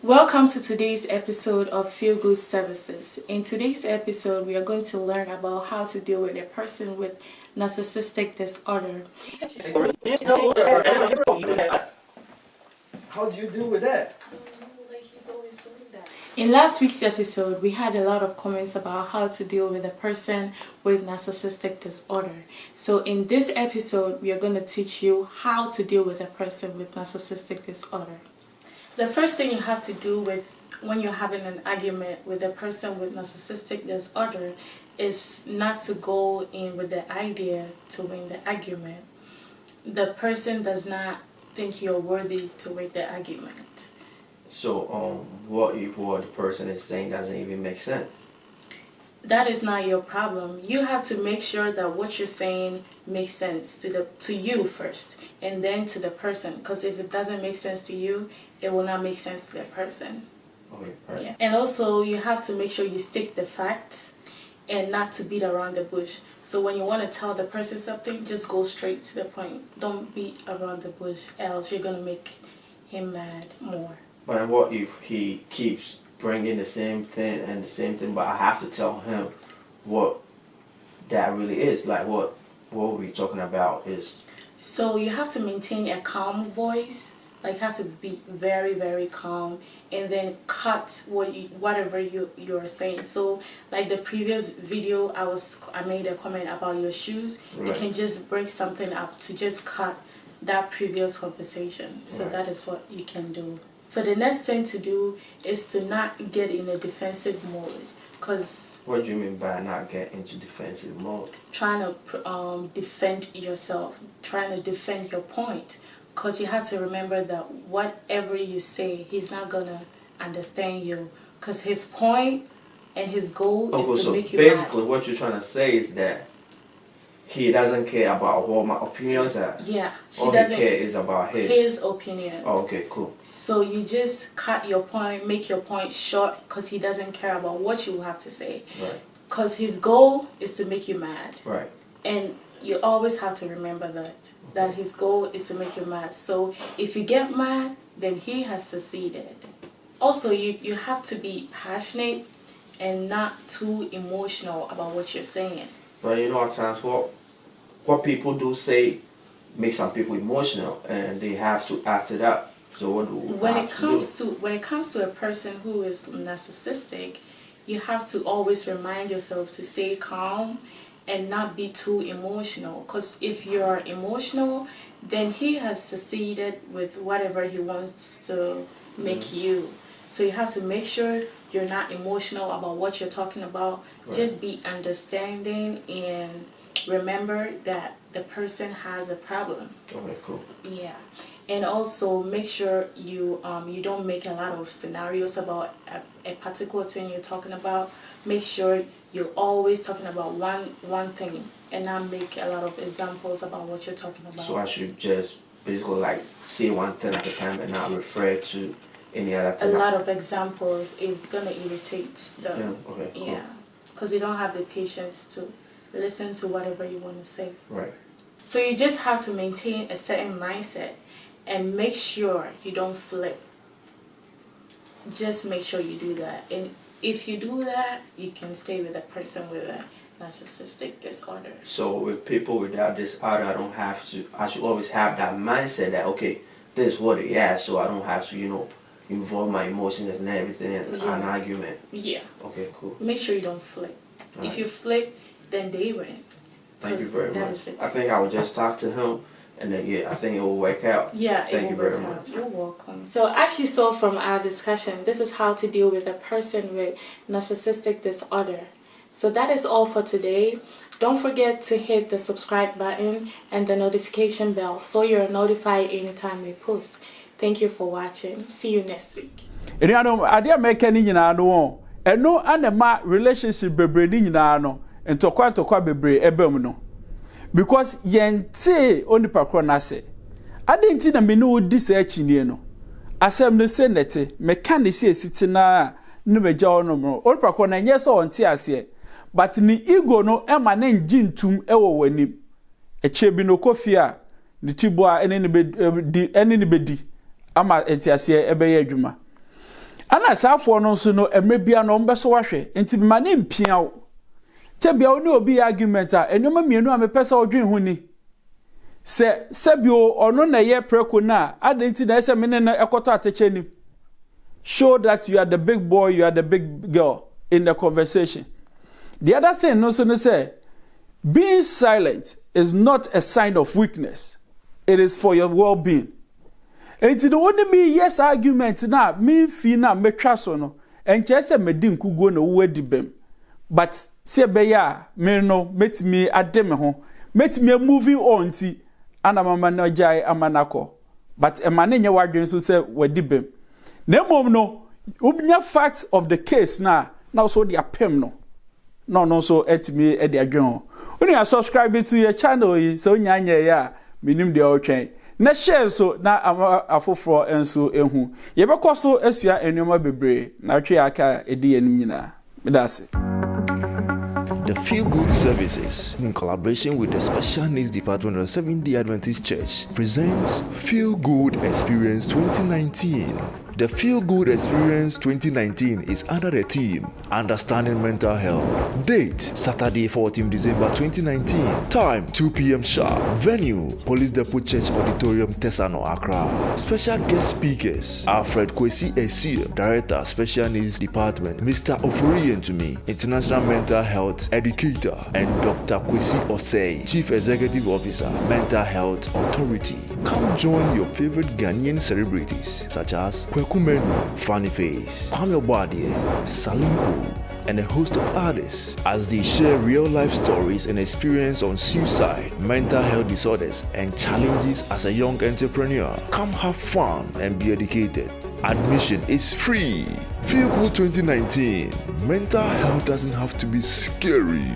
Welcome to today's episode of Philgood Services. In today's episode, we are going to learn about how to deal with a person with narcissistic disorder. How do you deal with that? He's always doing that. In last week's episode, we had a lot of comments about how to deal with a person with narcissistic disorder. So in this episode, we are going to teach you how to deal with a person with narcissistic disorder. The first thing you have to do when you're having an argument with a person with narcissistic disorder is not to go in with the idea to win the argument. The person does not think you're worthy to win the argument. So, what if what the person is saying doesn't even make sense? That is not your problem. You have to make sure that what you're saying makes sense to you first, and then to the person. Because if it doesn't make sense to you, it will not make sense to the person. Okay, right. Yeah. And also, you have to make sure you stick the facts and not to beat around the bush. So when you want to tell the person something, just go straight to the point. Don't beat around the bush, else you're going to make him mad more. But what if he keeps bringing the same thing, but I have to tell him what that really is? Like what we're talking about is... So you have to maintain a calm voice. Like, have to be very, very calm, and then cut whatever you're saying. So, like the previous video, I made a comment about your shoes. Right. You can just break something up to just cut that previous conversation. So right. That is what you can do. So the next thing to do is to not get in a defensive mode. Cause what do you mean by not get into defensive mode? Trying to defend yourself, trying to defend your point. Because you have to remember that whatever you say, he's not going to understand you. Because his point and his goal is to make you mad. Basically, what you're trying to say is that he doesn't care about what my opinions are. Yeah. All he cares is about his opinion. Oh, okay, cool. So you just cut your point, make your point short, because he doesn't care about what you have to say. Right. Because his goal is to make you mad. Right. And you always have to remember that his goal is to make you mad. So if you get mad, then he has succeeded. Also, you have to be passionate and not too emotional about what you're saying. But you know, at times what people do say makes some people emotional, and they have to act it up. So what do when it comes to a person who is narcissistic, you have to always remind yourself to stay calm and not be too emotional, because if you're emotional, then he has succeeded with whatever he wants to make you. So you have to make sure you're not emotional about what you're talking about. Right. Just be understanding and remember that the person has a problem. Okay, cool. Yeah. And also make sure you don't make a lot of scenarios about a particular thing you're talking about. Make sure you're always talking about one thing and not make a lot of examples about what you're talking about. So I should just basically like say one thing at a time and not refer to any other thing. A lot of examples is gonna irritate them. Yeah, okay, cool. Yeah, because you don't have the patience to listen to whatever you want to say. Right. So you just have to maintain a certain mindset and make sure you don't flip. Just make sure you do that. And if you do that, you can stay with a person with a narcissistic disorder. So with people without disorder, I should always have that mindset that, okay, this is what it is, so I don't have to, involve my emotions and everything in an argument. Yeah. Okay, cool. Make sure you don't flip. Right. If you flip, then they win. Thank you very much. I think I would just talk to him, and then, I think it will work out. Yeah, Thank you very much. You're welcome. So as you saw from our discussion, this is how to deal with a person with narcissistic disorder. So that is all for today. Don't forget to hit the subscribe button and the notification bell so you're notified anytime we post. Thank you for watching. See you next week. Idea make any no eno anema relationship bebre ni nyina no ntokwa bebre ebem no because yente onipa kro na se adenti na me no di sa achinie no asem no se nete meka ne se esiti na ne meja ono mo onipa kro na nye so onte ase but ni ego no ema na njintum ewo wani eche bi no kofia ni tibo a ene ni bedi ama entiase ebeye adwuma ana saafo no so no emrebia no mbeso wahwe enti ma ne mpia wo tebia oni obi argument a enoma mienu a mepesa odwen hu ni sebio ono na ye preko na adenti na ese mene na ekoto ateche ni show that you are the big boy, you are the big girl in the conversation. The other thing no so say being silent is not a sign of weakness. It is for your well-being. And the only me yes argument na me fi na metwa so no enche se medi nkugo na wo adibem. But se be ya me no metimi ade me ho metimi moving on ti ana mama no jai amanako. But emane nye wadwen so se wadibem. Na mom no obinya facts of the case na so the apem no so etimi e de adwen. When you are subscribing to your channel so nyanya ya minim de otwen na share so na afoforo enso ehu ye bekọ so asua enuma bebre na twe aka edi enim nyina medase. The Philgood Services, in collaboration with the Special Needs Department of the Seventh-day Adventist Church, presents Philgood Experience 2019. The Philgood Experience 2019 is under the theme Understanding Mental Health. Date Saturday 14 December 2019. Time 2 p.m. sharp. Venue Police Depot Church Auditorium, Tesano, Accra. Special guest speakers Alfred Kwesi Esir, Director Special Needs Department, Mr. Ofori Entumi, International Mental Health Educator, and Dr. Kwesi Osei, Chief Executive Officer, Mental Health Authority. Come join your favorite Ghanaian celebrities such as Kumenu, Funny Face, Kwame Obadie, Salinko, and a host of others as they share real-life stories and experience on suicide, mental health disorders, and challenges as a young entrepreneur. Come have fun and be educated. Admission is free. Philgood 2019. Mental health doesn't have to be scary.